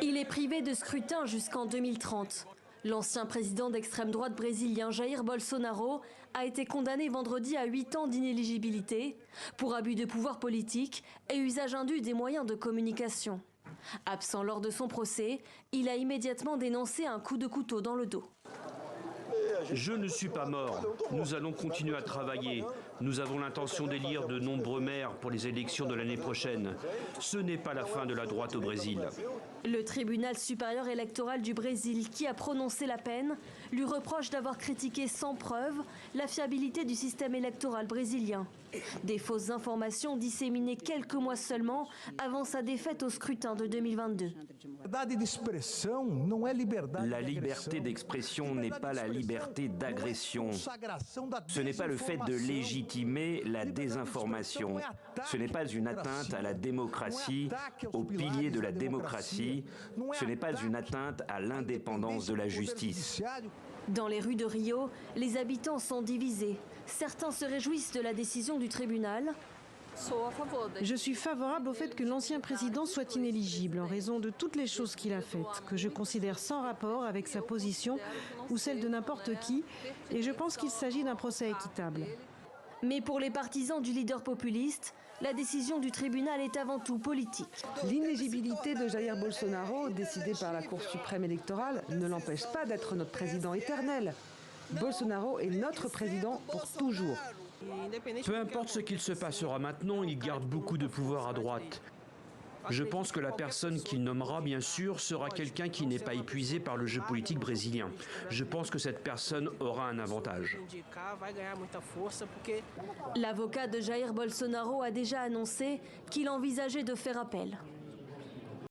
Il est privé de scrutin jusqu'en 2030. L'ancien président d'extrême droite brésilien Jair Bolsonaro a été condamné vendredi à 8 ans d'inéligibilité pour abus de pouvoir politique et usage indu des moyens de communication. Absent lors de son procès, il a immédiatement dénoncé un coup de couteau dans le dos. Je ne suis pas mort. Nous allons continuer à travailler. Nous avons l'intention d'élire de nombreux maires pour les élections de l'année prochaine. Ce n'est pas la fin de la droite au Brésil. Le tribunal supérieur électoral du Brésil, qui a prononcé la peine, lui reproche d'avoir critiqué sans preuve la fiabilité du système électoral brésilien. Des fausses informations disséminées quelques mois seulement avant sa défaite au scrutin de 2022. La liberté d'expression n'est pas la liberté d'agression. Ce n'est pas le fait de légitimer la désinformation. Ce n'est pas une atteinte à la démocratie, aux piliers de la démocratie. Ce n'est pas une atteinte à l'indépendance de la justice. Dans les rues de Rio, les habitants sont divisés. Certains se réjouissent de la décision du tribunal. Je suis favorable au fait que l'ancien président soit inéligible en raison de toutes les choses qu'il a faites, que je considère sans rapport avec sa position ou celle de n'importe qui, et je pense qu'il s'agit d'un procès équitable. Mais pour les partisans du leader populiste, la décision du tribunal est avant tout politique. L'inéligibilité de Jair Bolsonaro, décidée par la Cour suprême électorale, ne l'empêche pas d'être notre président éternel. Bolsonaro est notre président pour toujours. Peu importe ce qu'il se passera maintenant, il garde beaucoup de pouvoir à droite. Je pense que la personne qu'il nommera, bien sûr, sera quelqu'un qui n'est pas épuisé par le jeu politique brésilien. Je pense que cette personne aura un avantage. L'avocat de Jair Bolsonaro a déjà annoncé qu'il envisageait de faire appel.